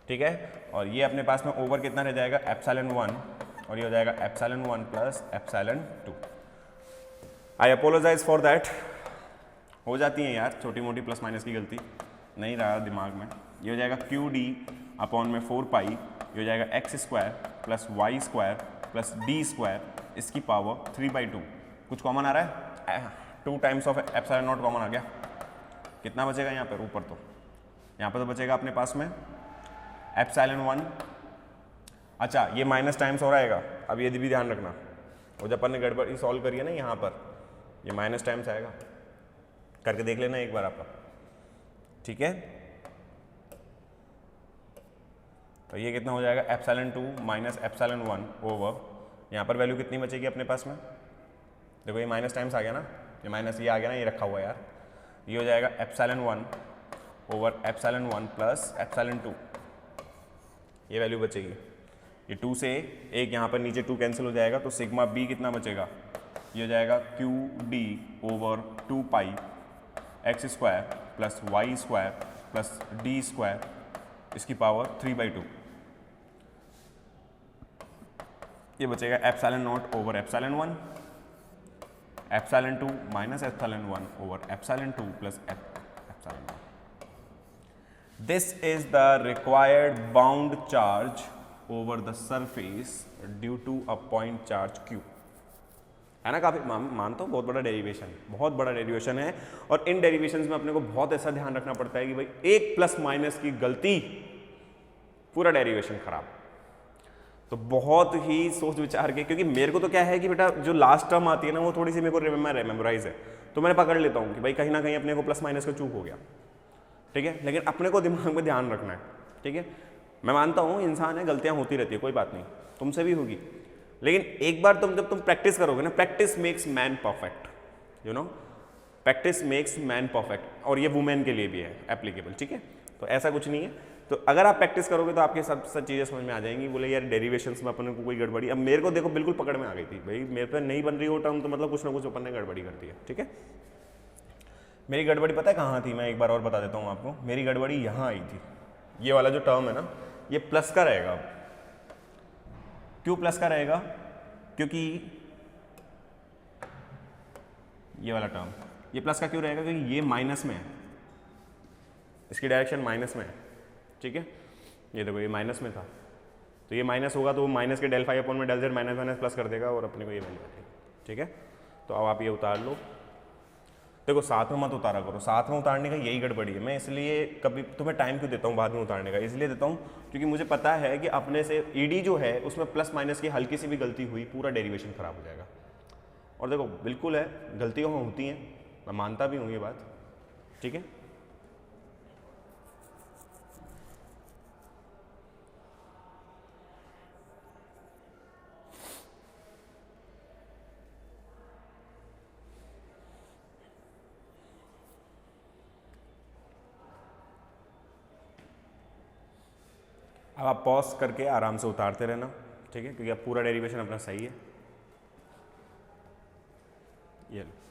ठीक है। और ये अपने पास में ओवर कितना रह जाएगा, एप्सिलॉन 1, और ये हो जाएगा epsilon 1 plus epsilon 2। I apologise for that, हो जाती है यार छोटी मोटी प्लस माइनस की गलती, नहीं रहा दिमाग में। ये हो जाएगा क्यू डी अपॉन में 4 पाई, ये हो जाएगा x square plus y square plus D square, इसकी पावर 3/2। कुछ कॉमन आ रहा है, 2 times of epsilon not common आ गया। कितना बचेगा यहाँ पर, ऊपर तो यहाँ पर तो बचेगा अपने पास में एप्सिलॉन 1। अच्छा ये माइनस टाइम्स हो रहेगा, अब ये भी ध्यान रखना, वो जब अपन ने गड़बड़ी सॉल्व करी है ना, यहाँ पर ये माइनस टाइम्स आएगा, करके देख लेना एक बार आपका, ठीक है। तो ये कितना हो जाएगा, एप्सिलॉन 2 माइनस एप्सिलॉन 1 ओवर, यहाँ पर वैल्यू कितनी बचेगी अपने पास में, देखो ये माइनस टाइम्स आ गया ना, ये माइनस ये आ गया ना, ये रखा हुआ यार। ये हो जाएगा epsilon 1 over epsilon 1 plus epsilon 2, ये वैल्यू बचेगी। ये 2 से एक यहाँ पर नीचे 2 कैंसिल हो जाएगा, तो सिग्मा बी कितना बचेगा, ये हो जाएगा Q D over 2 pi x square plus y square plus D square, इसकी पावर 3/2। ये बचेगा epsilon not over epsilon 1, epsilon 2 minus epsilon 1 over epsilon 2 plus epsilon 1। This is the required bound charge over the surface due to a point charge Q, है ना। काफ़ी मानता हूँ बहुत बड़ा डेरिवेशन, बहुत बड़ा डेरिवेशन है, और इन डेरिवेशंस में अपने को बहुत ऐसा ध्यान रखना पड़ता है कि भाई एक प्लस माइनस की गलती पूरा डेरिवेशन खराब। तो बहुत ही सोच विचार के, क्योंकि मेरे को तो क्या है कि बेटा जो लास्ट टर्म आती है ना वो थोड़ी सी मेरे को मेमोराइज है, तो मैंने पकड़ लेता हूँ कि भाई कहीं ना कहीं अपने को प्लस माइनस का चूक हो गया, ठीक है। लेकिन अपने को दिमाग में ध्यान रखना है, ठीक है। मैं मानता हूँ इंसान है, गलतियाँ होती रहती है, कोई बात नहीं, तुमसे भी होगी, लेकिन एक बार जब तुम प्रैक्टिस करोगे ना, practice makes man perfect, you know. Practice makes man perfect, और ये वुमेन के लिए भी है एप्लीकेबल, ठीक है। तो ऐसा कुछ नहीं है, तो अगर आप प्रैक्टिस करोगे तो आपके सब चीज़ें समझ में आ जाएंगी। बोले यार डेरिवेशंस में अपन को कोई गड़बड़ी, अब मेरे को देखो बिल्कुल पकड़ में आ गई थी भाई, मेरे पे नहीं बन रही हो टर्म तो मतलब कुछ ना कुछ अपन ने गड़बड़ी कर दी है, ठीक है। मेरी गड़बड़ी पता है कहाँ थी, मैं एक बार और बता देता हूँ आपको। मेरी गड़बड़ी यहाँ आई थी, ये वाला जो टर्म है ना ये प्लस का रहेगा। अब क्यों प्लस का रहेगा, क्योंकि ये वाला टर्म ये प्लस का क्यों रहेगा, क्योंकि ये माइनस में है, इसकी डायरेक्शन माइनस में है, ठीक है। ये देखो ये माइनस में था, तो ये माइनस होगा तो वो माइनस के डेल फाई अपॉन में del z minus minus plus कर देगा और अपने को ये वैल्यू आएगी, ठीक है। तो अब आप ये उतार लो, देखो साथ में मत उतारा करो, साथ में उतारने का यही गड़बड़ी है। मैं इसलिए कभी तुम्हें टाइम क्यों देता हूँ बाद में उतारने का, इसलिए देता हूँ क्योंकि मुझे पता है कि अपने से ईडी जो है उसमें प्लस माइनस की हल्की सी भी गलती हुई पूरा डेरिवेशन खराब हो जाएगा। और देखो बिल्कुल है, गलतियाँ होती हैं, मैं मानता भी हूँ ये बात, ठीक है। अब आप पॉज करके आराम से उतारते रहना, ठीक है, क्योंकि अब पूरा डेरिवेशन अपना सही है। ये लो।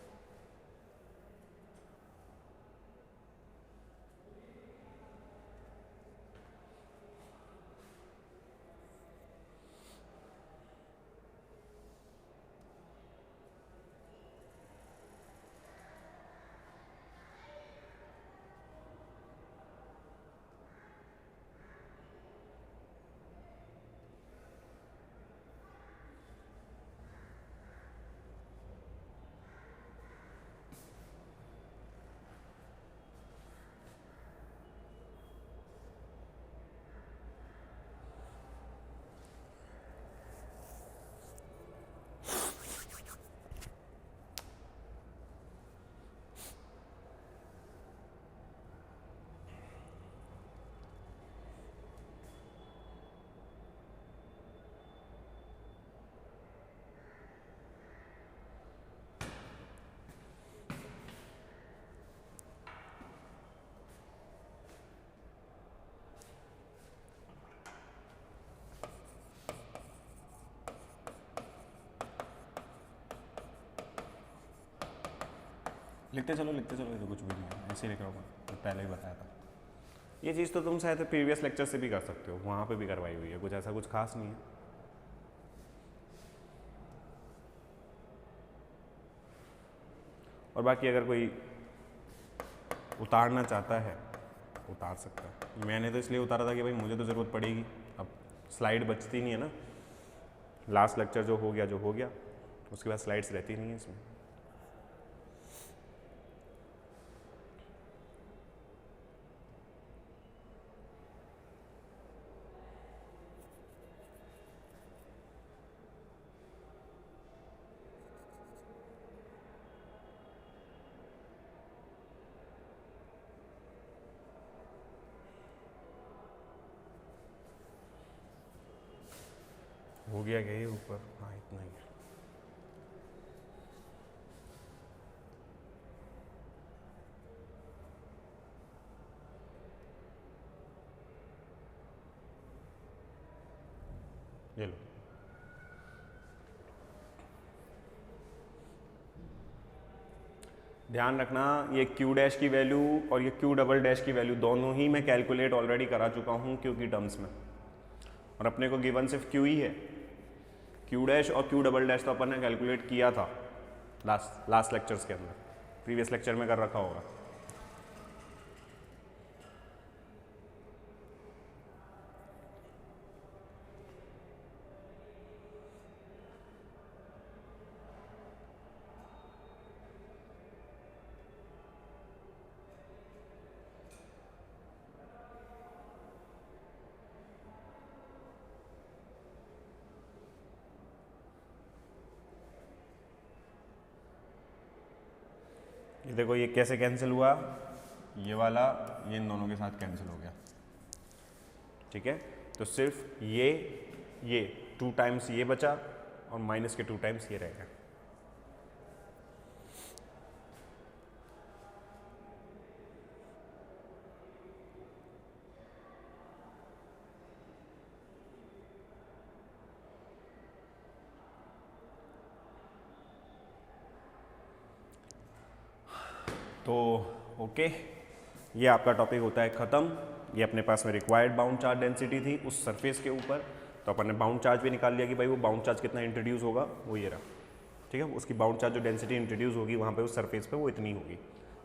लिखते चलो लिखते चलो, ये तो कुछ भी नहीं है, ऐसे ही लिख रहा हूँ, मैं पहले ही बताया था। ये चीज़ तो तुम शायद प्रीवियस लेक्चर से भी कर सकते हो, वहाँ पे भी करवाई हुई है, कुछ ऐसा कुछ खास नहीं है। और बाकी अगर कोई उतारना चाहता है उतार सकता है, मैंने तो इसलिए उतारा था कि भाई मुझे तो ज़रूरत पड़ेगी, अब स्लाइड बचती नहीं है ना, लास्ट लेक्चर जो हो गया उसके बाद स्लाइड्स रहती नहीं है इसमें। हो गया क्या ये ऊपर, हाँ इतना ही है। ये लो, ध्यान रखना ये क्यू डैश की वैल्यू और ये क्यू डबल डैश की वैल्यू दोनों ही मैं कैलकुलेट ऑलरेडी करा चुका हूँ क्यू की टर्म्स में, और अपने को गिवन सिर्फ क्यू ही है। क्यू डैश और क्यू डबल डैश तो अपन ने कैलकुलेट किया था लास्ट लेक्चर्स के अंदर, प्रीवियस लेक्चर में कर रखा होगा। ये देखो ये कैसे कैंसिल हुआ, ये वाला ये इन दोनों के साथ कैंसिल हो गया, ठीक है। तो सिर्फ ये 2 टाइम्स ये बचा और माइनस के 2 टाइम्स ये रहेगा। तो ओके, ये आपका टॉपिक होता है ख़त्म। ये अपने पास में रिक्वायर्ड बाउंड चार्ज डेंसिटी थी उस सरफेस के ऊपर, तो अपन ने बाउंड चार्ज भी निकाल लिया कि भाई वो बाउंड चार्ज कितना इंट्रोड्यूस होगा, वो ये रहा। ठीक है, उसकी बाउंड चार्ज जो डेंसिटी इंट्रोड्यूस होगी वहाँ पे उस सरफेस पे वो इतनी होगी।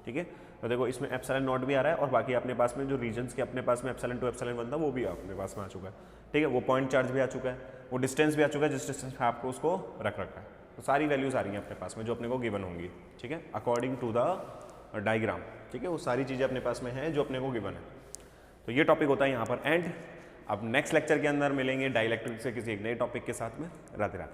ठीक है, तो देखो इसमें एप्सिलॉन नॉट भी आ रहा है और बाकी अपने पास में जो रीजन्स के अपने पास में एप्सिलॉन 2 एप्सिलॉन 1 था वो भी अपने पास में आ चुका है। ठीक है, वो पॉइंट चार्ज भी आ चुका है, वो डिस्टेंस भी आ चुका है जिस डिस्टेंस पे आपको उसको रख रखा है। तो सारी वैल्यूज़ आ रही हैं अपने पास में जो अपने को गिवन होंगी। ठीक है, अकॉर्डिंग टू द डायग्राम। ठीक है, वो सारी चीज़ें अपने पास में हैं जो अपने को गिवन है। तो ये टॉपिक होता है यहाँ पर एंड। अब नेक्स्ट लेक्चर के अंदर मिलेंगे डाइलेक्ट्रिक से किसी एक नए टॉपिक के साथ में। राधे राधे।